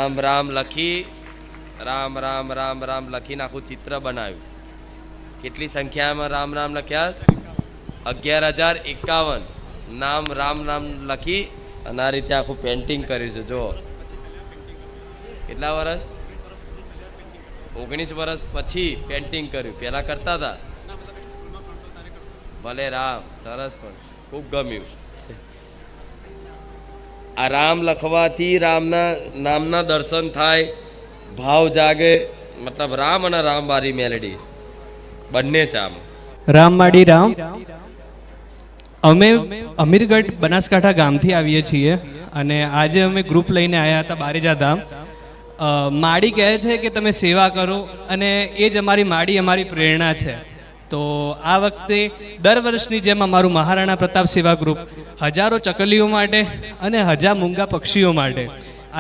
રામ રામ લખી રામ રામ રામ રામ લખીને આખું ચિત્ર બનાવ્યું. કેટલી સંખ્યામાં રામ રામ લખ્યા? 11,051 નામ રામ નામ લખી અને આ રીતે આખું પેન્ટિંગ કર્યું છે. જો કેટલા વર્ષ? 19 વર્ષ પછી પેન્ટિંગ કર્યું. પહેલા કરતા હતા. ભલે રામ, સરસ, પણ ખૂબ ગમ્યું. આ રામ લખવાથી રામના નામના દર્શન થાય, ભાવ જાગે. મતલબ રામ અને રામવારી મેલડી બંને છે. આમ રામવાડી રામ. અમે અમીરગઢ બનાસકાંઠા ગામથી આવીએ છીએ અને આજે અમે ગ્રુપ લઈને આવ્યા હતા બારેજા ધામ. માડી કહે છે કે તમે સેવા કરો અને એ જ અમારી માડી અમારી પ્રેરણા છે. તો આ વખતે દર વર્ષની જેમ અમારું મહારાણા પ્રતાપ સેવા ગ્રુપ હજારો ચકલીઓ માટે અને 1000 મૂંગા પક્ષીઓ માટે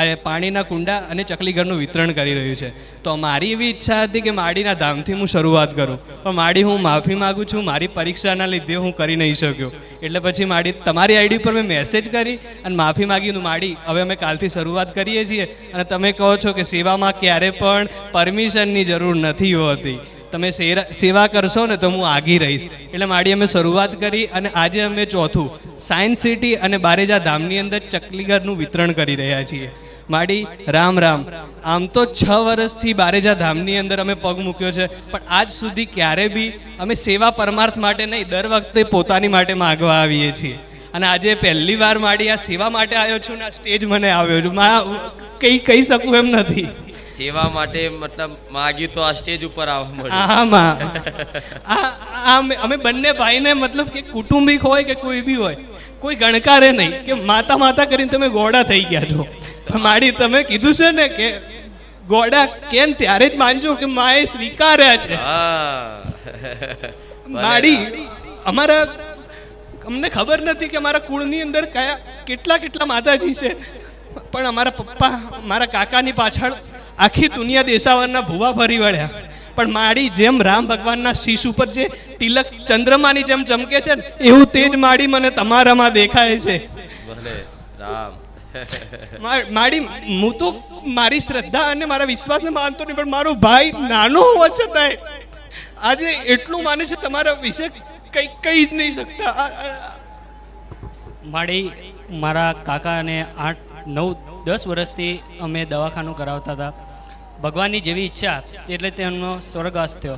આ પાણીના કુંડા અને ચકલીઘરનું વિતરણ કરી રહ્યું છે. તો મારી એવી ઈચ્છા હતી કે માડીના ધામથી હું શરૂઆત કરું, પણ માડી હું માફી માગું છું, મારી પરીક્ષાના લીધે હું કરી નહીં શક્યો. એટલે પછી માડી તમારી આઈડી પર મેં મેસેજ કરી અને માફી માગી. માડી હવે અમે કાલથી શરૂઆત કરીએ છીએ અને તમે કહો છો કે સેવામાં ક્યારે પણ પરમિશનની જરૂર નથી હોતી, તમે સેવા કરશો ને તો હું આગી રહીશ. એટલે માડી અમે શરૂઆત કરી અને આજે અમે ચોથું સાયન્સ સિટી અને બારેજા ધામની અંદર ચકલીઘરનું વિતરણ કરી રહ્યા છીએ. માડી રામ રામ. આમ તો 6 વર્ષથી બારેજા ધામની અંદર અમે પગ મૂક્યો છે, પણ આજ સુધી ક્યારે બી અમે સેવા પરમાર્થ માટે નહીં, દર વખતે પોતાની માટે માગવા આવીએ છીએ. અને આજે પહેલી વાર માડી આ સેવા માટે આવ્યો છું ને આ સ્ટેજ મને આવ્યો છું. કંઈ કહી શકું એમ નથી. સેવા માટે મતલબ માગ્યું તો આ સ્ટેજ ઉપર આવવા મળ્યું. હા માં, અમે બંને ભાઈને મતલબ કે કુટુંબિક હોય કે કોઈ બી હોય, કોઈ ગણકારે નહીં કે માતા માતા કરીને તમે ગોડા થઈ ગયા છો. માડી તમે કીધું છે ને કે ગોડા કેમ ત્યારે જ માનજો કે માએ સ્વીકાર્યા છે. માડી અમારા અમને ખબર નથી કે અમારા કુળની અંદર કેટલા માતાજી છે, પણ અમારા પપ્પા મારા કાકાની પાછળ આખી દુનિયા દેશાવરના ભૂવા ભરી વળ્યા. પણ માડી જેમ રામ ભગવાનના શીશ ઉપર જે તિલક ચંદ્રમાની જેમ ચમકે છે ને એવું તેજ માડી મને તમારામાં દેખાય છે. માડી હું તો મારી શ્રદ્ધા અને મારા વિશ્વાસને માનતો નહીં, પણ મારો ભાઈ નાનો હોવા છતાંય આજે એટલું માને છે તમારા વિશે કહી જ નહીં શકતા. માડી મારા કાકાને 8-9-10 વર્ષથી અમે દવાખાનું કરાવતા હતા. ભગવાનની જેવી ઈચ્છા એટલે તેમનો સ્વર્ગવાસ થયો.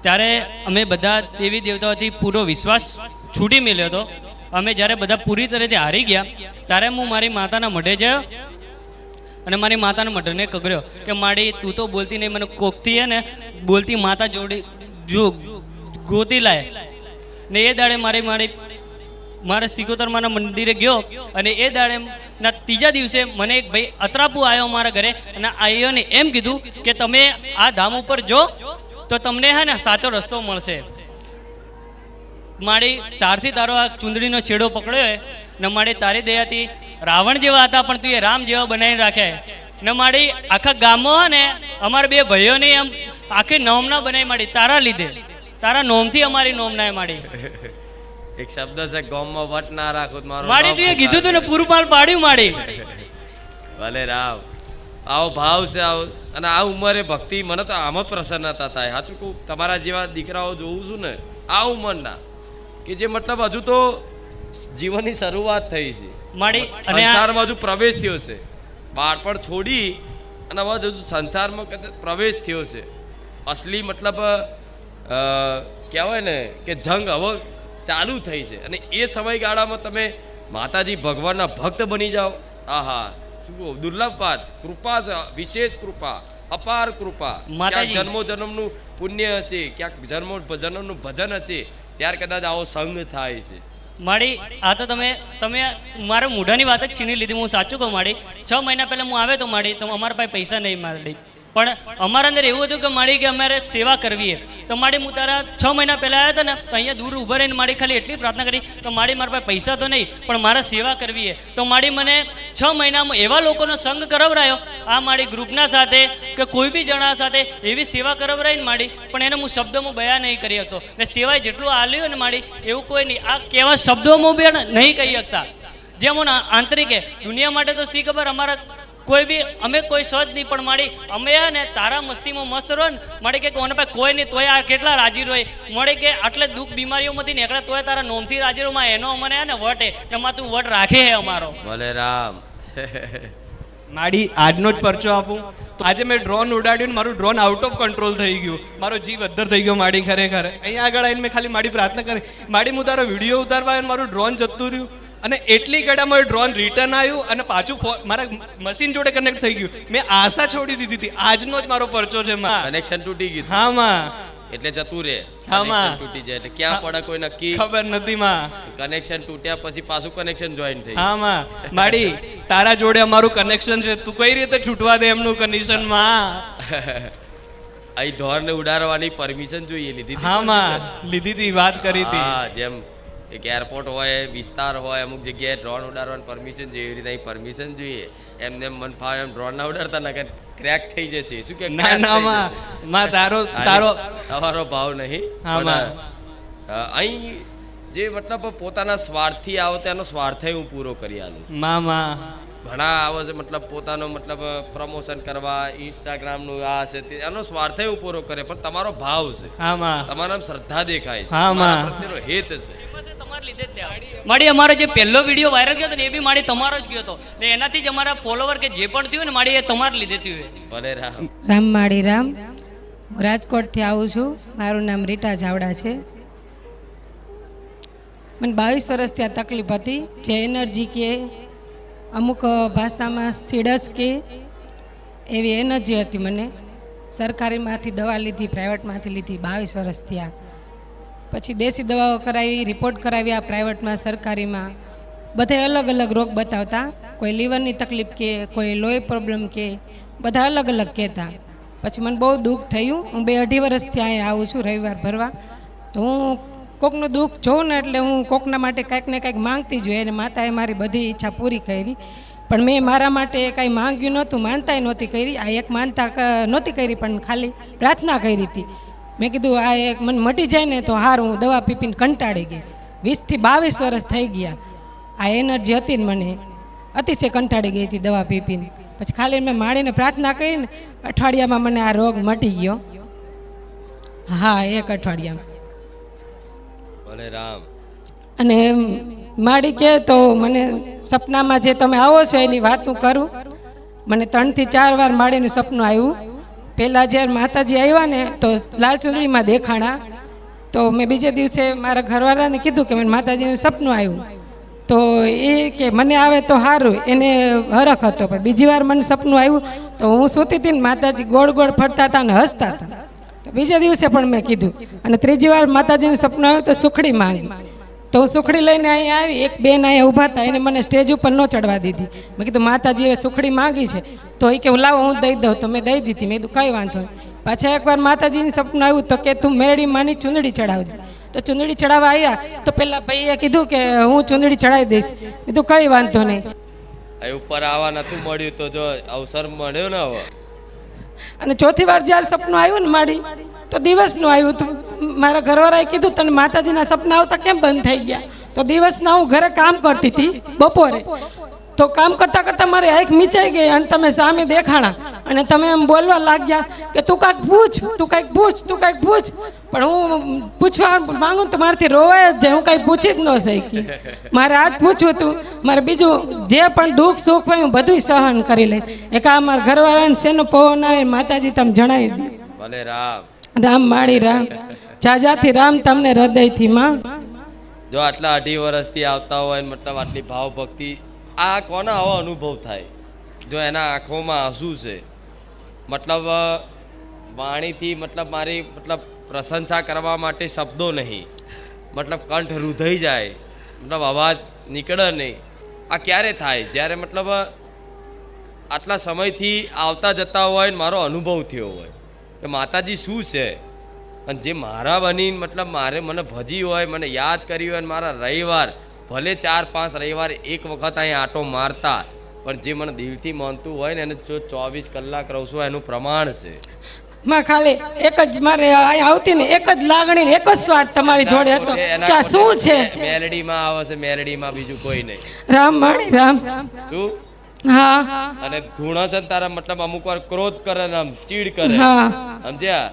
ત્યારે અમે બધા દેવી દેવતાઓથી પૂરો વિશ્વાસ છૂટી મેળ્યો હતો. અમે જ્યારે બધા પૂરી તરહથી હારી ગયા ત્યારે હું મારી માતાના મઢે ગયો અને મારી માતાના મઢને કગર્યો કે માડી તું તો બોલતી નહીં, મને કોકથી હે ને બોલતી માતા જોડી જો ગોતી લાય ને. એ દાડે મારા સિકોતરમાના મંદિરે ગયો અને એ દાડે ના ત્રીજા દિવસે મને એક ભાઈ અતરાપુ આવ્યો મારા ઘરે અને આયોને એમ કીધું કે તમે આ ધામ ઉપર જો તો તમને હે ને સાચો રસ્તો મળશે. માડી તારથી તારો આ ચૂંદડીનો છેડો પકડ્યો ને માડી તારી દયાથી રાવણ જેવા હતા પણ તું એ રામ જેવા બનાવીને રાખ્યા ને. માડી આખા ગામમાં ને અમારા 2 ભાઈઓને એમ આખી નોમના બનાવી માડી તારા લીધે, તારા નોમથી અમારી નોમના માડી. એક શબ્દ છે ગામમાં વટ ના રાખો મારો માડી તું કીધું તું ને પૂરું પાલ પાડ્યું માડી. ભલે રામ. આવો ભાવ છે આવો, અને આ ઉંમરે ભક્તિ મને તો આમ જ પ્રસન્નતા થાય. સાચું કહું, તમારા જેવા દીકરાઓ જોઉં છું ને આ ઉંમરના કે જે મતલબ હજુ તો જીવનની શરૂઆત થઈ છે માડી અને સંસારમાં હજુ પ્રવેશ થયો છે. બાળપણ છોડી અને હવે હજુ સંસારમાં પ્રવેશ થયો છે. અસલી મતલબ કહેવાય ને કે જંગ હવે ચાલુ થઈ છે અને એ સમયગાળામાં તમે માતાજી ભગવાનના ભક્ત બની જાઓ. આહા શું દુર્લભ વાત, કૃપા છે, વિશેષ કૃપા, અપાર કૃપા. ક્યાંક જન્મો જન્મનું પુણ્ય હશે, ક્યાંક જન્મો જન્મનું ભજન હશે, ત્યાર કદાચ આવો સંગ થાય છે. માડી આ તો તમે મારા મોઢાની વાત જ છીની લીધી. હું સાચું કહું માડી, 6 મહિના પહેલાં હું આવ્યો તો માડી તો અમારા પાસે પૈસા નહીં માડી, પણ અમારા અંદર એવું હતું કે માડી કે અમારે સેવા કરવી તો માડી હું તારા 6 મહિના પહેલાં આવ્યા હતા ને તો અહીંયા દૂર ઊભા રહીને માડી ખાલી એટલી પ્રાર્થના કરી તો માડી મારા પાસે પૈસા તો નહીં પણ મારા સેવા કરવી તો માડી મને 6 મહિનામાં એવા લોકોનો સંગ કરાવરાયો આ માડી ગ્રુપના સાથે કે કોઈ બી જણા સાથે એવી સેવા કરાવરાઈને માડી, પણ એને હું શબ્દોમાં બયાન નહીં કરી શકતો ને સેવાય જેટલું આલ્યું ને માડી એવું કોઈ નહીં આ કેવા શબ્દોમાં બી નહીં કહી શકતા. જેમ હું આંતરિક દુનિયા માટે તો શી ખબર અમારા કોઈ બી અમે કોઈ સોચ નહીં પણ માડી અમે હે ને તારા મસ્તીમાં મસ્ત રહો ને મળે કે કોને પાસે કોઈ નહીં તોય આ કેટલા રાજી રહે મળે કે આટલે દુઃખ બીમારીઓમાંથી નીકળે તોય તારા નોમથી રાજી રહો એનો અમને હે ને વટ હે એમાં તું વટ રાખે હે અમારો ભલે રામ. માડી આજનો જ પરચો આપું તો આજે મેં ડ્રોન ઉડાડ્યું ને મારું ડ્રોન આઉટ ઓફ કંટ્રોલ થઈ ગયું, મારો જીવ અદ્ધર થઈ ગયો માડી. ખરેખર અહીંયા આગળ આવીને મેં ખાલી માડી પ્રાર્થના કરી, માડી હું તારો વિડીયો ઉતારવા આવ્યો ને મારું ડ્રોન જતું રહ્યું અને એટલી ઘડામાં ડ્રોન રિટર્ન આવ્યું અને પાછું મારા મશીન જોડે કનેક્ટ થઈ ગયું. મેં આશા છોડી દીધી હતી. આજનો જ મારો પરચો છે માં. કનેક્શન તૂટી ગયું. હા માં, એટલે જતું રે. હા માં. Connection તૂટી જાય એટલે ક્યાં પડે કોઈ નક્કી ખબર નથી માં. કનેક્શન તૂટ્યા પછી પાછું કનેક્શન જોઈન થઈ. હા માં, માડી તારા જોડે અમારું કનેક્શન છે, તું કઈ રીતે છૂટવા દે એમનું કનેક્શન માં. અહીં ઢોરને ઉડાડવાની પરમિશન જોઈએ લીધી હતી. હા માં, લીધી હતી, વાત કરી હતી. હા, જેમ એક એરપોર્ટ હોય, વિસ્તાર હોય, અમુક જગ્યાએ ડ્રોન ઉડાડવાની પરમિશન જોઈએ, એવી રીતે અહીં પરમિશન જોઈએ. એમને એમ મન ફાવે એમ ડ્રોન ના ઉડાડતા ના ક્રેક થઈ જશે. શું કે ના ના માં, માં તારો તમારો ભાવ નહીં. હા માં. અહીં જે મતલબ પોતાના સ્વાર્થથી આવે તો એનો સ્વાર્થ હું પૂરો કરી આલું. માં ઘણા આવે છે મતલબ પોતાનો મતલબ પ્રમોશન કરવા, ઇન્સ્ટાગ્રામનું આ છે તે, એનો સ્વાર્થ હું પૂરો કરે, પણ તમારો ભાવ છે. હા માં, તમારા શ્રદ્ધા દેખાય છે, હા માં. તમારા પ્રત્યેનો હેત છે. માડી અમારો જે પહેલો વિડીયો વાયરલ ગયો હતો ને એ બી માડી તમારો જ ગયો હતો ને એનાથી જ અમારા ફોલોવર કે જે પણ થયું ને માડી એ તમારે લીધે થયું. ભલે રામ. રામ માળી રામ. હું રાજકોટથી આવું છું. મારું નામ રીટા ચાવડા છે. મને 22 વર્ષથી આ તકલીફ હતી, જે એનર્જી કે અમુક ભાષામાં સીડસ કે એવી એનર્જી હતી મને. સરકારીમાંથી દવા લીધી, પ્રાઇવેટમાંથી લીધી, 22 વર્ષ થયા. પછી દેશી દવાઓ કરાવી, રિપોર્ટ કરાવ્યા પ્રાઇવેટમાં, સરકારીમાં. બધા અલગ અલગ રોગ બતાવતા. કોઈ લીવરની તકલીફ કે, કોઈ લોહી પ્રોબ્લેમ કે, બધા અલગ અલગ કહેતા. પછી મને બહુ દુઃખ થયું. હું 2-2.5 વર્ષથી અહીંયા આવું છું રવિવાર ભરવા. તો હું કોકનું દુઃખ જોઉં ને એટલે હું કોકના માટે કાંઈક ને કાંઈક માંગતી જોઈએ, અને માતાએ મારી બધી ઈચ્છા પૂરી કરી. પણ મેં મારા માટે કાંઈ માંગ્યું નહોતું, માનતાય નહોતી કરી. આ એક માનતા નહોતી કરી, પણ ખાલી પ્રાર્થના કરી હતી. મેં કીધું આ એક મને મટી જાય ને તો હારું. હું દવા પીપીને કંટાળી ગઈ. 20 થી 22 વર્ષ થઈ ગયા. આ એનર્જી હતી ને મને અતિશય કંટાળી ગઈ હતી દવા પીપીને. પછી ખાલી મેં માળીને પ્રાર્થના કરીને અઠવાડિયામાં મને આ રોગ મટી ગયો. હા, એક અઠવાડિયામાં. ભલે રામ. અને માડી કહે તો મને સપનામાં જે તમે આવો છો એની વાત હું કરું. મને 3 થી 4 વાર માડીનું સપનું આવ્યું. પહેલાં જ્યારે માતાજી આવ્યા ને તો લાલ ચુંદડીમાં દેખાણા. તો મેં બીજે દિવસે મારા ઘરવાળાને કીધું કે મને માતાજીનું સપનું આવ્યું. તો એ કે મને આવે તો સારું, એને હરખ હતો. પણ બીજી વાર મને સપનું આવ્યું તો હું સૂતી હતી ને માતાજી ગોળ ગોળ ફરતા હતા ને હસતા હતા. તો બીજા દિવસે પણ મેં કીધું. અને ત્રીજી વાર માતાજીનું સપનું આવ્યું તો સુખડી માંગી. તો હું સુખડી લઈને અહીંયા આવી. એક બેન અહીંયા ઊભા હતા, એને મને સ્ટેજ ઉપર ન ચડવા દીધી. મેં કીધું માતાજીએ સુખડી માંગી છે તો એ કે લાવો હું દઈ દઉં. તો મેં દઈ દીધી. મેં કીધું કંઈ વાંધો નહીં. પાછા એકવાર માતાજીનું સપનું આવ્યું તો કે તું મેરડી માની ચૂંદડી ચડાવજે. તો ચૂંદડી ચડાવવા આવ્યા તો પેલા ભાઈએ કીધું કે હું ચૂંદડી ચડાવી દઈશ. કીધું કંઈ વાંધો નહીં. અહીં ઉપર આવવા નતું મળ્યું તો જો અવસર મળ્યો ને હવે. અને ચોથી વાર જ્યારે સપનું આવ્યું ને માડી તો દિવસનું આવ્યું હતું. મારા ઘરવાળાએ કીધું તને માતાજીના સપના આવતા કેમ બંધ થઈ ગયા? તો દિવસના હું ઘરે કામ કરતી હતી બપોરે. તો કામ કરતાં કરતાં મારી આંખ મીચાઈ ગઈ અને તમે સામે દેખાણા અને તમે એમ બોલવા લાગ્યા કે તું કાંઈક પૂછ, તું કાંઈક પૂછ, તું કાંઈક પૂછ. પણ હું પૂછવા માંગુ તો મારાથી રોવાય જ જાય. હું કાંઈ પૂછી જ ન શકી. મારે આજ પૂછવું હતું. મારે બીજું જે પણ દુઃખ સુખ હોય હું બધું સહન કરી લઈશ. એક આ મારા ઘરવાળાને શેનો પવન આવે માતાજી તમે જણાવી દો. ભલે રામ. રામ માળી રામ. જાજાથી રામ તમને હૃદયથી માં. જો આટલા 2.5 વર્ષથી આવતા હોય મતલબ આટલી ભાવ ભક્તિ, આ કોના આવો અનુભવ થાય? જો એના આંખોમાં આંસુ છે, મતલબ વાણીથી મતલબ મારી મતલબ પ્રશંસા કરવા માટે શબ્દો નહીં, મતલબ કંઠ રૂધાઈ જાય, મતલબ અવાજ નીકળે નહીં. આ ક્યારે થાય? જ્યારે મતલબ આટલા સમયથી આવતા જતા હોય ને મારો અનુભવ થયો હોય કે માતાજી શું છે. અને જે મારા બની મતલબ મને ભજી હોય, મને યાદ કરી હોય, મારા રવિવાર ભલે 4-5 રવિવાર એક વખત અહીંયા આંટો મારતા, પણ જે મને દિલથી માનતું હોય ને એને જો 24 કલાક રહું છું એનું પ્રમાણ છે. માં ખાલી એક જ મારે અહીંયા આવતી ને એક જ લાગણી ને એક જ સ્વાર્થ તમારી જોડે હતો કે આ શું છે. મેલડીમાં આવે છે, મેલડીમાં બીજું કોઈ નહીં. રામ માળી રામ. શું હા અને ધૂણો છે ને તારા મતલબ અમુક વાર ક્રોધ કરે ને આમ ચીડ કરે, હા સમજ્યા?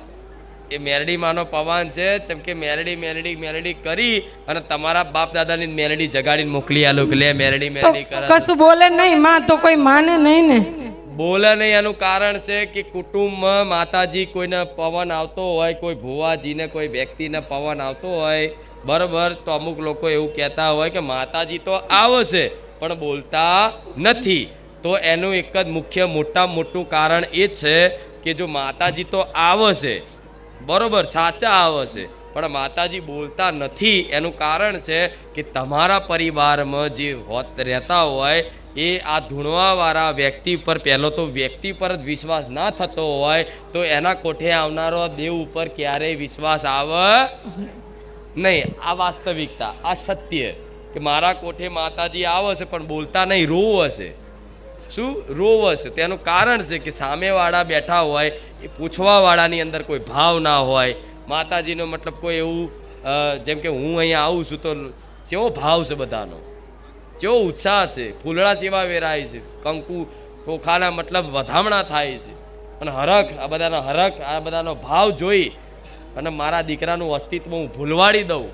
એ મેરડી માનો પવન છે, જેમ કે મેરડી મેરડી મેરડી કરી અને તમારા બાપ દાદાની મેરડી જગાડીને મોકલી આલો કે લે મેરડી તો મેરડી કરે. કશું બોલે નહીં માં તો કોઈ માને નહીં ને. બોલે નહીં એનું કારણ છે કે કુટુંબમાં માતાજી કોઈને પવન આવતો હોય, કોઈ ભુવાજીને કોઈ વ્યક્તિને પવન આવતો હોય, બરોબર, તો અમુક લોકો એવું કહેતા હોય કે માતાજી તો આવે છે પણ બોલતા નથી. તો એનું એક જ મુખ્ય મોટું કારણ એ જ છે કે જો માતાજી તો આવે છે, બરોબર, સાચા આવે છે, પણ માતાજી બોલતા નથી. એનું કારણ છે કે તમારા પરિવારમાં જે રહેતા હોય એ આ ધૂણવાવાળા વ્યક્તિ પર પહેલો તો વ્યક્તિ પર જ વિશ્વાસ ના થતો હોય તો એના કોઠે આવનારો દેવ ઉપર ક્યારેય વિશ્વાસ આવે નહીં. આ વાસ્તવિકતા, આ સત્ય કે મારા કોઠે માતાજી આવે છે પણ બોલતા નહીં, રોવે છે. શું રોવે છે? તેનું કારણ છે કે સામેવાળા બેઠા હોય એ પૂછવાવાળાની અંદર કોઈ ભાવ ના હોય. માતાજીનો મતલબ કોઈ એવું જેમ કે હું અહીંયા આવું છું તો કેવો ભાવ છે બધાનો, કેવો ઉત્સાહ છે, ફૂલડા જેવા વેરાય છે, કંકુ ચોખાના મતલબ વધામણા થાય છે, અને હરખ, આ બધાનો હરખ, આ બધાનો ભાવ જોઈ અને મારા દીકરાનું અસ્તિત્વ હું ભૂલવાડી દઉં,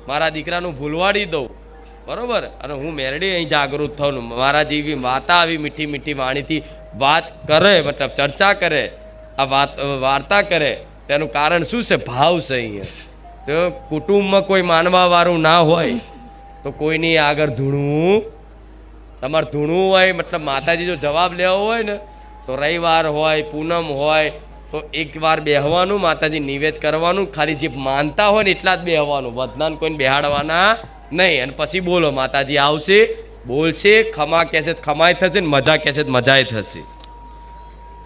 મારા દીકરાનું ભૂલવાડી દઉં, બરોબર. અને હું મેરડી અહીં જાગૃત થઉં, મારા જેવી માતા આવી મીઠી મીઠી વાણીથી વાત કરે, મતલબ ચર્ચા કરે, આ વાર્તા કરે, તેનું કારણ શું છે? ભાવ છે અહીંયા. તો કુટુંબમાં કોઈ માનવાવાળું ના હોય તો કોઈની આગળ ધૂણવું, તમારે ધૂણવું હોય મતલબ માતાજી જો જવાબ લેવો હોય ને તો રવિવાર હોય, પૂનમ હોય તો એકવાર બેહવાનું, માતાજી નિવેદ કરવાનું, ખાલી જે માનતા હોય ને એટલા જ બેહવાનું, વધનાને કોઈને બેહાડવાના નહીં. અને પછી બોલો, માતાજી આવશે, બોલશે, ખમા કહેશે ખમાય થશે ને મજા કહેશે મજાય થશે.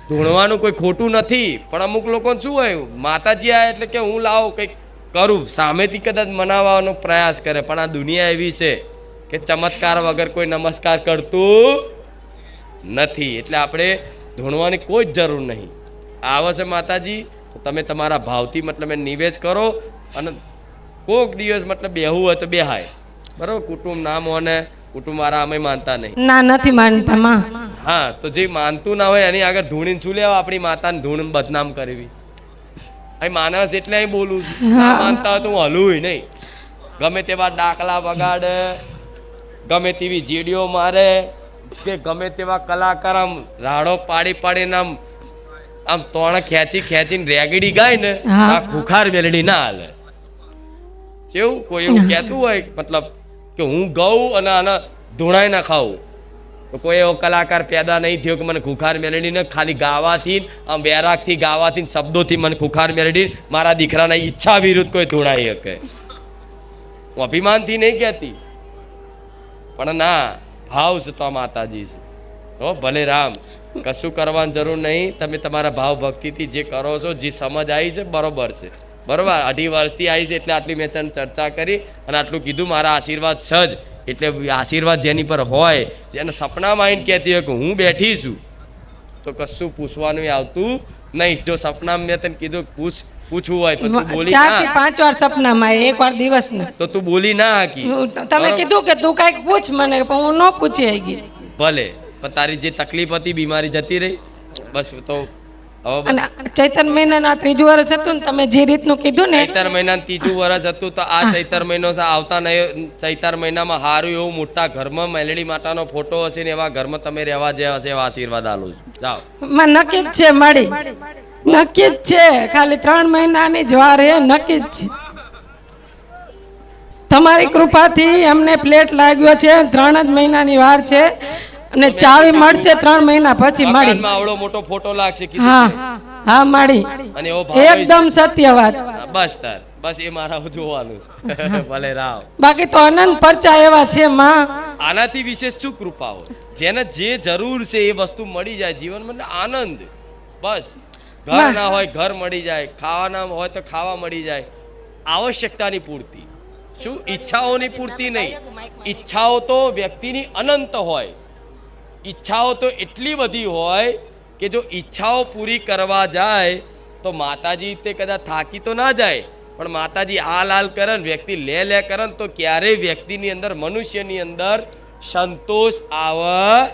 ધૂણવાનું કોઈ ખોટું નથી, પણ અમુક લોકો શું હોય, માતાજી આ એટલે કે હું લાવો કંઈક કરું, સામેથી કદાચ મનાવવાનો પ્રયાસ કરે, પણ આ દુનિયા એવી છે કે ચમત્કાર વગર કોઈ નમસ્કાર કરતું નથી. એટલે આપણે ધૂણવાની કોઈ જ જરૂર નહીં. આવે છે માતાજી તો તમે તમારા ભાવથી મતલબ એ નિવેદ કરો, અને કોઈક દિવસ મતલબ બેહવું હોય તો બેહાય, બરાબર. કુટુંબ ના મોને, કુટુંબવાળા અમે માનતા નહીં. ના નથી માનતા માં. હા, તો જે માનતું ના હોય એની આગળ ધૂણીને શું લેવા આપણી માતાને ધૂણ બદનામ કરવી? અહીં માનસ એટલે અહીં બોલું છું, ના માનતા હોય તો હું હલું નહીં. ગમે તેવા ડાકલા વગાડે, ગમે તેવી જીડીઓ મારે, કે ગમે તેવા કલાકાર આમ રાડો પાડી પાડીને આમ તોણ ખેંચીને રેગડી ગાય ને, આ ખુખાર મેલડી ના હાલે. કેવું કોઈ એવું કહેતું હોય મતલબ કે હું ગઉં અને આને ધૂણાઈ ના ખાવું, તો કોઈ એવો કલાકાર પેદા નહીં થયો કે મને ખુખાર મેલડીને ખાલી ગાવાથી, આમ બેરાગથી ગાવાથી, શબ્દોથી મને ખુખાર મેલડી મારા દીકરાના ઈચ્છા વિરુદ્ધ કોઈ ધૂણાઈ શકે. હું અભિમાનથી નહીં કહેતી, પણ ના, ભાવ છે તો માતાજી છે. તો ભલે રામ, કશું કરવાની જરૂર નહીં. તમે તમારા ભાવ ભક્તિથી જે કરો છો, જે સમજ આવી છે બરોબર છે, બરોબર. 2.5 વર્ષથી આવી છે એટલે આટલી મેં તને ચર્ચા કરી અને આટલું કીધું. મારા આશીર્વાદ છે જ, એટલે આશીર્વાદ જેની પર હોય, જેને સપનામાં આવીને કહેતી હોય કે હું બેઠી છું, તો કશું પૂછવાનું આવતું નહીં. જો સપનામાં મેં તને કીધું પૂછવું હોય તો તું બોલી 4 થી 5 વાર સપનામાં, એક વાર દિવસના. તો તું બોલી ના હાકી. તમે કીધું કે તું કઈક પૂછ મને, પણ હું ન પૂછી આવી ગઈ. ભલે, પણ તારી જે તકલીફ હતી, બીમારી જતી રહી, બસ. તો હવે અને ચૈતર મહિનાના 3જું વર્ષ હતું ને, તમે જે રીતનું કીધું ને, ચૈતર મહિનાનું 3જું વર્ષ હતું, તો આ ચૈતર મહિનો છે. આવતા ચૈતર મહિનામાં સારું એવું મોટા ઘરમાં મેલડી માતાનો ફોટો હશે ને એવા ઘરમાં તમે રહેવા જે હશે એવા આશીર્વાદ આલું છું. જાઓ. માં નક્કી જ છે મારી, નક્કી જ છે. ખાલી 3 મહિનાની જ વાર એ નક્કી જ છે. તમારી કૃપાથી અમને પ્લેટ લાગ્યો છે, 3 જ મહિનાની વાર છે, અને ચાવી મળશે 3 મહિના પછી મળી. મકાનમાં આવડો મોટો ફોટો લાગશે કીધું હા છે. હા મળી, અને એવો ભાવ એકદમ સત્ય વાત. બસ તાર, બસ એ મારા જોવાનું છે. ભલે રાવ. બાકી તો અનંત પરચા એવા છે માં. આનાથી વિશેષ શું કૃપા હોય? જેને જે જરૂર છે એ વસ્તુ મળી જાય જીવનમાં, આનંદ. બસ, ઘર ના હોય ઘર મળી જાય, ખાવાના હોય તો ખાવા મળી જાય, આવશ્યકતાની પૂર્તિ. શું ઈચ્છાઓની પૂર્તિ નહીં. ઈચ્છાઓ તો વ્યક્તિની અનંત હોય. ઈચ્છાઓ તો એટલી બધી હોય કે જો ઈચ્છાઓ પૂરી કરવા જાય તો માતાજી તે કદાચ થાકી તો ના જાય, પણ માતાજી હાલ કરે ને વ્યક્તિ લે કરે ને તો ક્યારેય વ્યક્તિની અંદર, મનુષ્યની અંદર સંતોષ આવે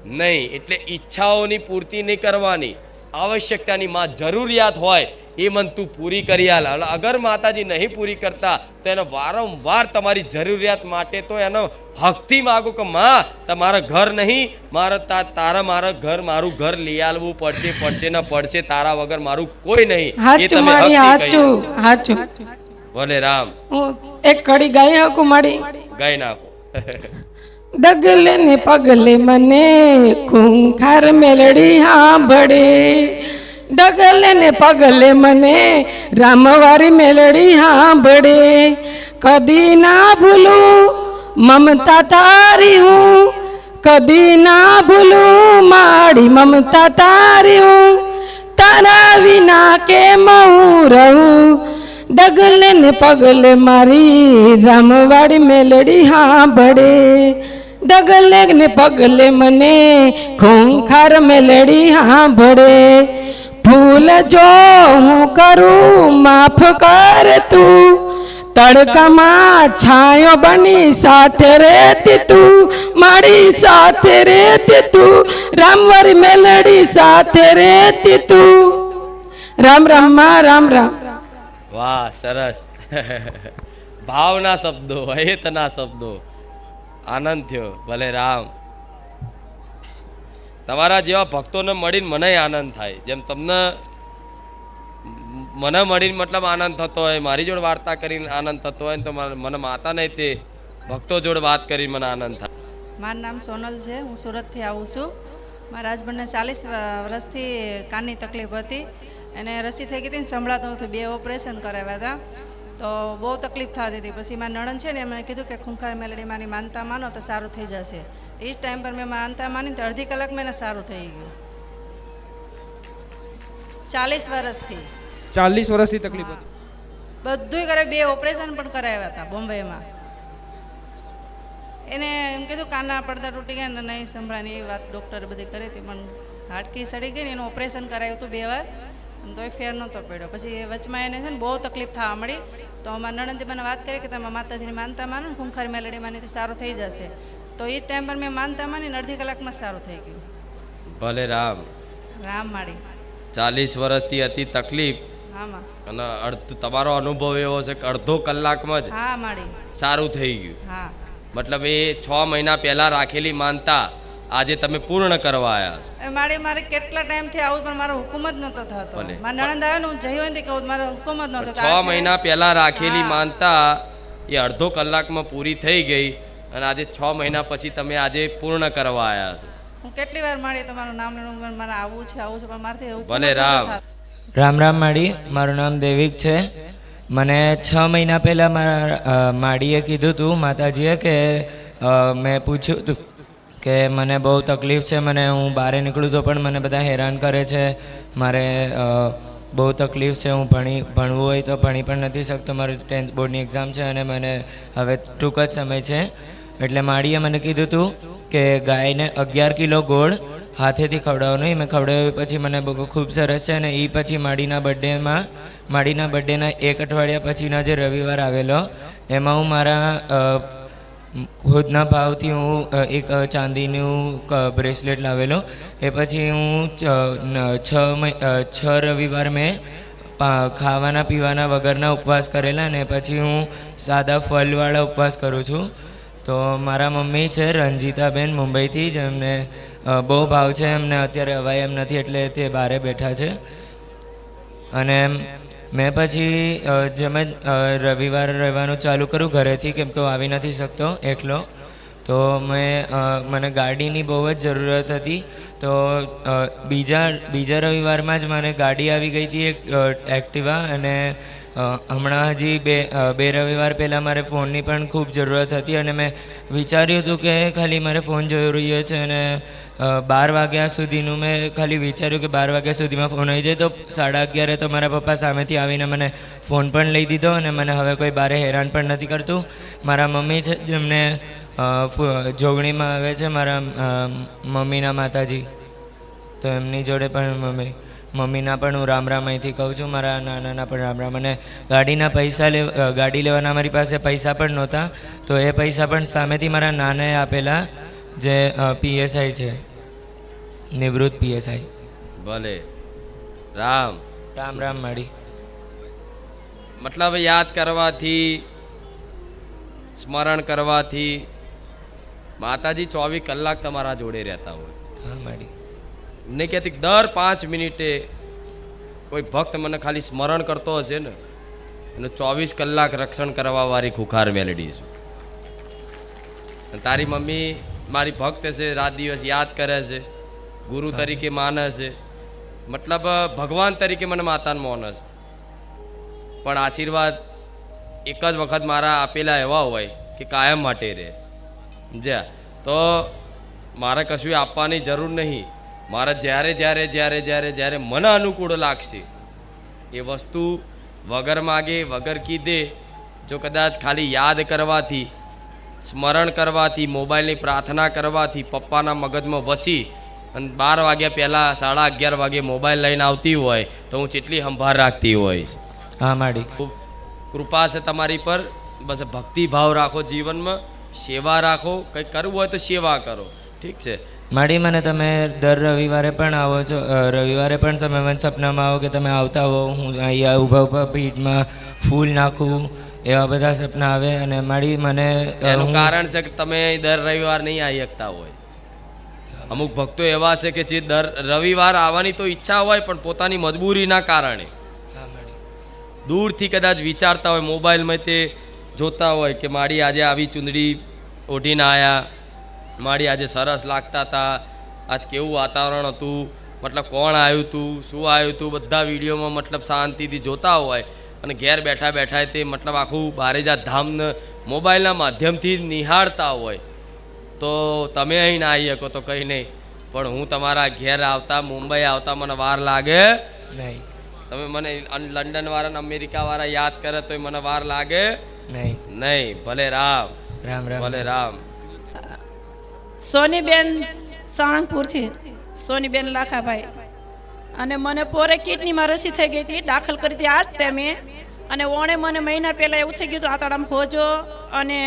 નહીં. એટલે ઈચ્છાઓની પૂર્તિ નહીં કરવાની, આવશ્યકતાની માં જરૂરિયાત હોય એ મન તું પૂરી કરી આલ. અને અગર માતાજી નહીં પૂરી કરતા તો એનો વારંવાર તમારી જરૂરિયાત માટે તો એનો હકથી માગો કે માં તમારા ઘર નહીં, મારા ઘર મારું ઘર લઈ આલવું પડશે ને પડશે, તારા વગર મારું કોઈ નહીં. એ હાચું તમે મારી હકથી કહી હાચું દો. ભલે રામ. હું એક કડી ગાઈ શકું મારી. ગાઈ નાખો. ડગલે ને પગલે મને ખૂંખાર મેલડી સાંભળે, ડગલે ને પગલે મને રામવારી મેલડી સાંભળે, કદી ના ભૂલું મમતા તારી હું, કદી ના ભૂલું માડી મમતા તારી હું, તારા વિના કેમ હું રહું, ડગલે ને પગલે મારી રામવાડી મેલડી સાંભળે, ડગલે ને પગલે મને ખૂંખાર મેલડી સાંભળે, ભૂલ જો હું કરું માફ કર તું, તડકામાં છાયો બની સાથે રહેતી તું, મારી સાથે રહેતી તું, રામવારી મેલડી સાથે રહેતી તું. રામ રામ માં રામ રામ. વાહ, સરસ. ભાવના શબ્દો, હેતના શબ્દો. આનંદ થયો. ભલે રામ. તમારા જેવા ભક્તોને મળીને મને આનંદ થાય, જેમ તમને મને મળીને મતલબ આનંદ થતો હોય, મારી જોડે વાર્તા કરીને આનંદ થતો હોય ને તો મને માતા નહીં તે ભક્તો જોડે વાત કરીને મને આનંદ થાય. મારું નામ સોનલ છે, હું સુરતથી આવું છું. મારા હસબન્ડને 40 વર્ષથી કાનની તકલીફ હતી, એને રસી થઈ ગઈ હતી ને સંભળાતું નહોતું, 2 ઓપરેશન કરાવ્યા હતા, તો બહુ તકલીફ થતી હતી. પછી મારી નણંદ છે ને એમને કીધું કે ખૂંખાર મેલડી માની માનતા માનો તો સારું થઈ જશે. એ જ ટાઈમ પર મેં માનતા માની તો અડધી કલાકમાં એને સારું થઈ ગયું. 40 વર્ષથી 40 વર્ષથી તકલીફ હતી. બધુંય કરે, 2 ઓપરેશન પણ કરાવ્યા હતા બોમ્બેમાં. એને એમ કીધું કાનના પડદા તૂટી ગયા ને નહીં સંભળાની એ વાત ડૉક્ટરે બધી કરી હતી, પણ હાડકી સડી ગઈ ને એનું ઓપરેશન કરાવ્યું હતું 2 વાર, તોય ફેર નહોતો પડ્યો. પછી વચમાં એને છે ને બહુ તકલીફ થવા મળી, તો મારા નણંદે મને વાત કરી કે તમે માતાજીની માનતા માનો ને ખૂંખાર મેલડી માની તો સારું થઈ જશે. તો એ ટાઈમ પર મેં માનતા માનીને અડધી કલાકમાં સારું થઈ ગયું. ભલે રામ. રામ માળી. 40 વર્ષથી હતી તકલીફ હામાં. અને તમારો અનુભવ એવો છે કે અડધો કલાકમાં જ હા માળી. સારું થઈ ગયું. હા. મતલબ એ 6 મહિના પહેલા રાખેલી માનતા આજે તમે પૂર્ણ કરવા આવ્યા છો. મારે કેટલા ટાઈમથી આવું પણ મારો હુકુમ જ નહોતો થતો. ભલે. મારા નણંદ આવે ને હું જઈ હોય ને કહું મારો હુકમ જ નહોતો થતો. 6 મહિના પહેલા રાખેલી માનતા એ અડધો કલાકમાં પૂરી થઈ ગઈ અને આજે 6 મહિના પછી તમે આજે પૂર્ણ કરવા આવ્યા છો. હું કેટલી વાર માળી તમારું નામ લેવું પણ મારે આવું છે પણ મારથી એવું ભલે રામ. રામ રામ માડી, મારું નામ દેવિક છે. મને 6 મહિના પહેલાં મારા માડીએ કીધું હતું, માતાજીએ, કે મેં પૂછ્યું હતું કે મને બહુ તકલીફ છે, મને હું બહાર નીકળું તો પણ મને બધા હેરાન કરે છે, મારે બહુ તકલીફ છે, હું ભણવું હોય તો ભણી પણ નથી શકતો, મારી 10th બોર્ડની એક્ઝામ છે અને મને હવે ટૂંક જ સમય છે. એટલે માડીએ મને કીધું હતું કે ગાયને 11 કિલો ગોળ હાથેથી ખવડાવવાનું. મેં ખવડાવ્યું પછી મને બહુ ખૂબ સરસ છે. અને એ પછી માડીના બર્થડેના 1 અઠવાડિયા પછીના જે રવિવાર આવેલો એમાં હું મારા ખુદના ભાવથી હું એક ચાંદીનું બ્રેસલેટ લાવેલો. એ પછી હું 6 રવિવાર મેં ખાવાના પીવાના વગરના ઉપવાસ કરેલા, અને પછી હું સાદા ફળવાળા ઉપવાસ કરું છું. તો મારા મમ્મી છે રંજીતાબેન મુંબઈથી, જેમને બહુ ભાવ છે, એમને અત્યારે હવાય એમ નથી એટલે તે બહારે બેઠા છે. અને મેં પછી જેમ જ રવિવાર રહેવાનું ચાલુ કરું ઘરેથી, કેમ કે હું આવી નથી શકતો એકલો, તો મને ગાડીની બહુ જ જરૂરત હતી. તો બીજા રવિવારમાં જ મને ગાડી આવી ગઈ હતી, એક એક્ટિવા. અને હમણાં હજી બે રવિવાર પહેલાં મારે ફોનની પણ ખૂબ જરૂરત હતી, અને મેં વિચાર્યું હતું કે ખાલી મારે ફોન જરૂરી છે. અને 12 વાગ્યા સુધીનું મેં ખાલી વિચાર્યું કે 12 વાગ્યા સુધીમાં ફોન આવી જાય, તો 11:30 તો મારા પપ્પા સામેથી આવીને મને ફોન પણ લઈ દીધો, અને મને હવે કોઈ બારે હેરાન પણ નથી કરતું. મારા મમ્મી છે જેમને જોગણીમાં આવે છે, મારા મમ્મીના માતાજી, તો એમની જોડે પણ મમ્મીના પણ હું રામ રામ અહીંથી કહું છું, મારા નાનાના પણ રામ રામ. અને ગાડી લેવાના મારી પાસે પૈસા પણ નહોતા, તો એ પૈસા પણ સામેથી મારા નાનાએ આપેલા, જે PSI છે. નિવૃત્ત પીએસઆઈ. ભલે રામ. રામ રામ માડી. મતલબ યાદ કરવાથી, સ્મરણ કરવાથી માતાજી 24 કલાક તમારા જોડે રહેતા હોય. હા માડી. ને કહેતી દર 5 મિનિટે કોઈ ભક્ત મને ખાલી સ્મરણ કરતો હશે ને એનું 24 કલાક રક્ષણ કરવા વાળી ખુખાર મેલડી છું. અને તારી મમ્મી મારી ભક્ત છે, રાત દિવસ યાદ કરે છે, ગુરુ તરીકે માને છે, મતલબ ભગવાન તરીકે મને માતાને માને છે. પણ આશીર્વાદ એક જ વખત મારા આપેલા એવા હોય કે કાયમ માટે રહે. જ્યાં તો મારે કશું આપવાની જરૂર નહીં. મારે જ્યારે જ્યારે જ્યારે જ્યારે જ્યારે મને અનુકૂળ લાગશે એ વસ્તુ વગર માગે વગર કીધે જો કદાચ ખાલી યાદ કરવાથી, સ્મરણ કરવાથી, મોબાઈલની પ્રાર્થના કરવાથી પપ્પાના મગજમાં વસી અને 12 વાગ્યા પહેલાં 11:30 વાગે મોબાઈલ લઈને આવતી હોય તો હું જેટલી સંભાળ રાખતી હોઈશ. હા માડી. ખૂબ કૃપા છે તમારી પર. બસ ભક્તિભાવ રાખો જીવનમાં, સેવા રાખો. કંઈક કરવું હોય તો સેવા કરો. ઠીક છે માડી. મને તમે દર રવિવારે પણ આવો છો, રવિવારે પણ તમે મને સપનામાં આવો કે તમે આવતા હો, હું અહીંયા ઊભા ભીડમાં ફૂલ નાખું, એવા બધા સપના આવે. અને માડી મને એનું કારણ છે કે તમે દર રવિવાર નહીં આવી શકતા હોય. અમુક ભક્તો એવા છે કે જે દર રવિવાર આવવાની તો ઈચ્છા હોય પણ પોતાની મજબૂરીના કારણે દૂરથી કદાચ વિચારતા હોય, મોબાઈલમાં તે જોતા હોય કે માડી આજે આવી ચૂંદડી ઓઢીને આવ્યા, માડી આજે સરસ લાગતા હતા, આજ કેવું વાતાવરણ હતું, મતલબ કોણ આવ્યું હતું, શું આવ્યું હતું, બધા વિડીયોમાં મતલબ શાંતિથી જોતા હોય અને ઘેર બેઠા બેઠા તે મતલબ આખું બારેજા ધામને મોબાઈલના માધ્યમથી નિહાળતા હોય. તો તમે અહીં ના આવી શકો તો કંઈ નહીં, પણ હું તમારા ઘેર આવતા, મુંબઈ આવતા મને વાર લાગે નહીં. તમે મને લંડન વાળા, અમેરિકા વાળા યાદ કરે તો મને વાર લાગે નહીં. નહીં. ભલે રામ. રામ રામ. ભલે રામ. સોનીબેન સાણંગપુરથી, સોનીબેન લાખાભાઈ. અને મને પોરે કિડનીમાં રસી થઈ ગઈ હતી, દાખલ કરી હતી આ જ ટાઈમે. અને ઓણે મને મહિના પહેલાં એવું થઈ ગયું હતું, આંતરડામાં હોજો અને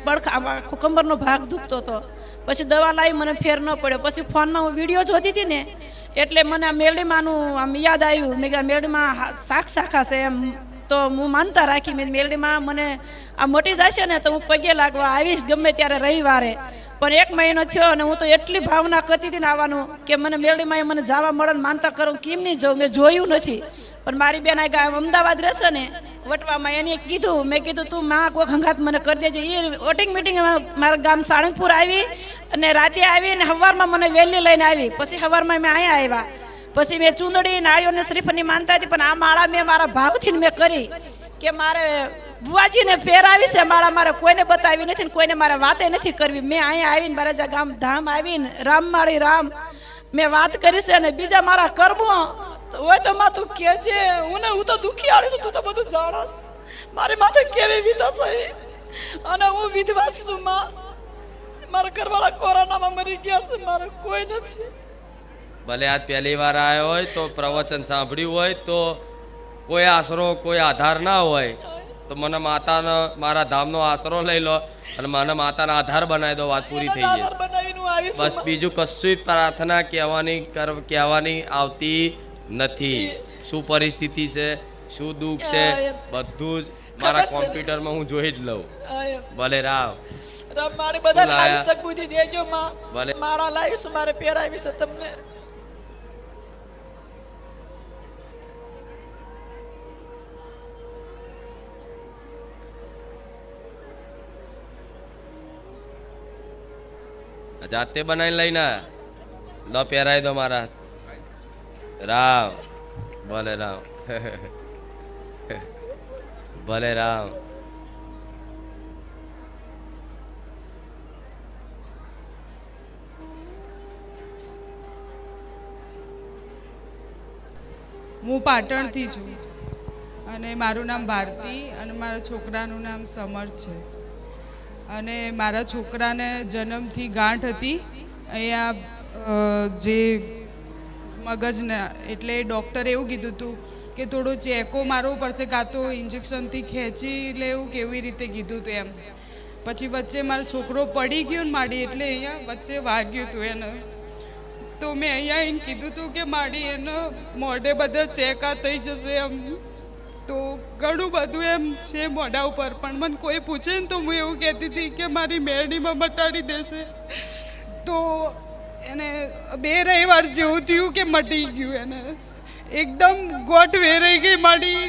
પડખા કમરનો ભાગ દુખતો હતો. પછી દવા લાવી, મને ફેર ન પડ્યો. પછી ફોનમાં હું વિડીયો જોતી હતી ને એટલે મને આ મેલડીમાંનું આમ યાદ આવ્યું. મેં કહ્યું મેલડીમાં શાખા છે એમ, તો હું માનતા રાખી. મેં મેલડીમાં મને આ મોટી જશે ને તો હું પગે લાગવા આવીશ ગમે ત્યારે રવિવારે. પણ 1 મહિનો થયો અને હું તો એટલી ભાવના કરતી હતી ને આવવાનું કે મને મેલડીમાં મને જવા મળે ને માનતા કરું, કેમ નહીં જવું, મેં જોયું નથી. પણ મારી બેન આ અમદાવાદ રહેશે ને વટવામાં, એને કીધું, મેં કીધું તું માં કોઈ હંગાત મને કરી દેજે. એ વોટિંગ મિટિંગ મારા ગામ સાળંગપુર આવી અને રાતે આવી અને સવારમાં મને વહેલી લઈને આવી. પછી સવારમાં મેં અહીંયા આવ્યા. પછી મેં ચૂંદડી, નાળીઓને શ્રીફળની માનતા હતી, પણ આ માળા મેં મારા ભાવથી મેં કરી કે મારે બુવાજીને પહેરાવી છે માળા, મારે કોઈને બતાવી નથી ને કોઈને મારે વાતે નથી કરવી. મેં અહીંયા આવીને મારા ગામ ધામ આવીને રામમાળી રામ મેં વાત કરી છે. અને બીજા મારા કર્મો હોય તો માં તું કહેજે. હું તો દુખિયાળી છું, તું તો બધું જાણસ. મારી માથે કેવી વિધા છે અને હું વિધવા છું માં. મારા ઘરવાળા કોરોનામાં મરી ગયા છે, મારે કોઈ નથી. ભલે આજ પહેલી વાર આવ્યો હોય તો પ્રવચન સાંભળ્યું હોય તો કોઈ આશરો, કોઈ આધાર ના હોય તો મને માતાનો, મારા ધામનો આશરો લઈ લો અને મને માતાના આધાર બનાવી દો, વાત પૂરી થઈ જાય. બસ બીજું કશું પ્રાર્થના કહેવાની આવતી નથી. શું પરિસ્થિતિ છે, શું દુઃખ છે, બધું જ મારા કોમ્પ્યુટરમાં હું જોઈ જ લઉં. ભલે રામ. મારી બધા હારી સગબુદ્ધિ દેજો માં. ભલે. માળા લાવીશું, મારે પહેરાવી છે તમને. જાતે બનાવીને લઈને લો, પહેરાવી દો મારા. રામ. ભલે રામ. ભલે રામ. હું પાટણથી છું અને મારું નામ ભારતી અને મારા છોકરાનું નામ સમર્થ છે. અને મારા છોકરાને જન્મથી ગાંઠ હતી અહીંયા જે મગજના, એટલે ડૉક્ટરે એવું કીધું હતું કે થોડો ચેકો મારવો પડશે, કાં તો ઇન્જેક્શનથી ખેંચી લેવું, કેવી રીતે કીધું હતું એમ. પછી વચ્ચે મારો છોકરો પડી ગયો ને માડી, એટલે અહીંયા વચ્ચે વાગ્યું હતું એને. તો મેં અહીંયા આવીને કીધું હતું કે મારી એને મોઢે બધા ચેકા થઈ જશે એમ. તો ઘણું બધું એમ છે મોઢા ઉપર, પણ મને કોઈ પૂછે ને તો હું એવું કહેતી હતી કે મારી મેરડીમાં મટાડી દેશે. તો એને 2 રવિવાર જેવું થયું કે મટી ગયું, એને એકદમ ગોઠ વેરાઈ ગઈ મારી.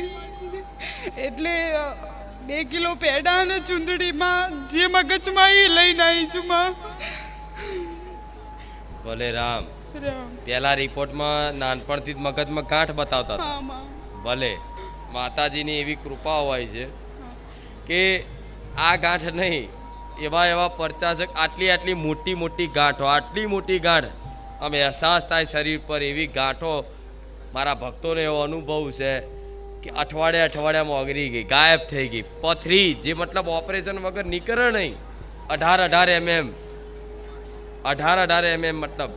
એટલે 2 કિલો પેડા અને ચૂંદડીમાં જે મગજમાં એ લઈને આવી છું માં. ભલે રામ. રામ. પહેલા રિપોર્ટમાં નાનપણથી જ મગજમાં ગાંઠ બતાવતા હતા. હા માં. ભલે માતાજીની એવી કૃપા હોય છે કે આ ગાંઠ નહીં, એવા એવા પરચા છે. આટલી મોટી મોટી ગાંઠો, આટલી મોટી ગાંઠ આમ અહેસાસ થાય શરીર પર. એવી ગાંઠો મારા ભક્તોને એવો અનુભવ છે કે અઠવાડિયામાં ઓગળી ગઈ, ગાયબ થઈ ગઈ. પથરી જે મતલબ ઓપરેશન વગર નીકળે નહીં, 18 mm મતલબ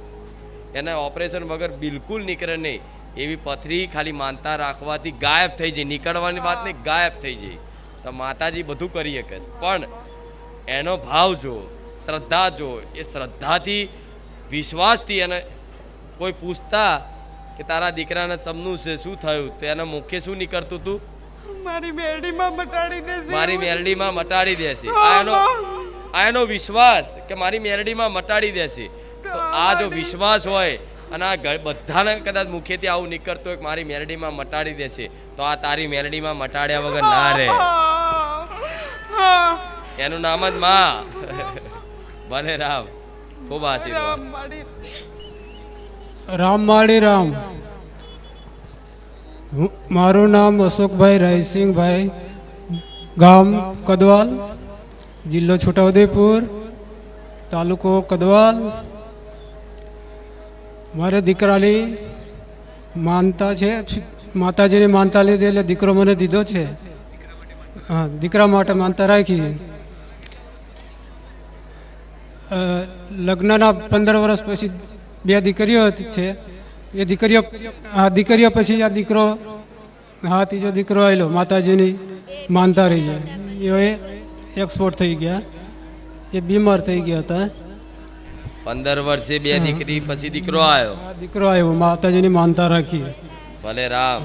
એને ઓપરેશન વગર બિલકુલ નીકળે નહીં એવી પથરી ખાલી માનતા રાખવાથી ગાયબ થઈ જાય. નીકળવાની વાત નહીં, ગાયબ થઈ જાય. તો માતાજી બધું કરી શકે છે, પણ એનો ભાવ જો, શ્રદ્ધા જો, એ શ્રદ્ધાથી વિશ્વાસથી એને કોઈ પૂછતા કે તારા દીકરાને ચમનું છે, શું થયું, તો એના મુખે શું નીકળતું હતું? મારી મેરડીમાં મટાડી દેશે. મારી મેરડીમાં મટાડી દેશે. આ એનો વિશ્વાસ કે મારી મેરડીમાં મટાડી દેશે. તો આ જો વિશ્વાસ હોય અને આ બધાને કદાચ મુખેથી આવું નીકળતું હોય કે મારી મેરડીમાં મટાડી દેશે, તો આ તારી મેરડીમાં મટાડ્યા વગર ના રહે. એનું નામ જ માં. ભલે રામ. ખૂબ આશીર્વાદ. રામ માળી રામ. મારું નામ અશોકભાઈ રાયસિંહભાઈ, ગામ કદવાલ, જિલ્લો છોટાઉદેપુર, તાલુકો કદવાલ. મારે દીકરાની માનતા છે, માતાજીની માનતા લીધી એટલે દીકરો મને દીધો છે. હા, દીકરા માટે માનતા રાખી. લગ્નના 15 વર્ષ પછી 2 દીકરીઓ છે. એ દીકરીઓ પછી આ દીકરો, હા, ત્રીજો દીકરો આવેલો. માતાજીની માનતા રહી જાય. એ એક્સપોર્ટ થઈ ગયા, એ બીમાર થઈ ગયા હતા. 15 વર્ષે 2 દીકરી પછી દીકરો આવ્યો. દીકરો આવ્યો, માતાજીની માનતા રાખી. ભલે રામ.